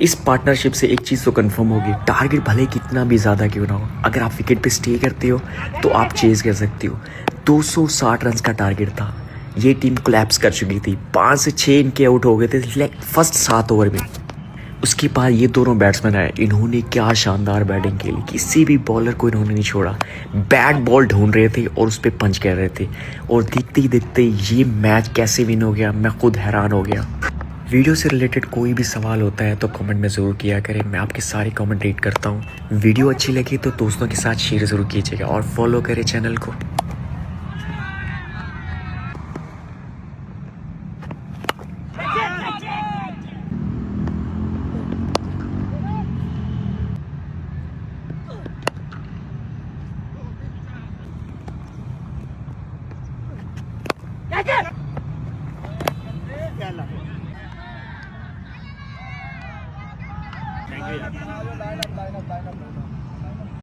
इस पार्टनरशिप से एक चीज़ तो कंफर्म होगी, टारगेट भले कितना भी ज़्यादा क्यों ना हो, अगर आप विकेट पे स्टे करते हो तो आप चेज़ कर सकते हो। 260 रन का टारगेट था, ये टीम कोलैप्स कर चुकी थी, 5 से 6 इनके आउट हो गए थे फर्स्ट 7 ओवर में। उसके बाद ये दोनों बैट्समैन आए, इन्होंने क्या शानदार बैटिंग खेली, किसी भी बॉलर को इन्होंने नहीं छोड़ा, बैट बॉल ढूंढ रहे थे और उस पर पंच कर रहे थे, और देखते ही देखते ये मैच कैसे विन हो गया, मैं खुद हैरान हो गया। वीडियो से रिलेटेड कोई भी सवाल होता है तो कमेंट में ज़रूर किया करें, मैं आपके सारे कमेंट रीड करता हूँ। वीडियो अच्छी लगी तो दोस्तों के साथ शेयर ज़रूर कीजिएगा और फॉलो करें चैनल को। Thank you.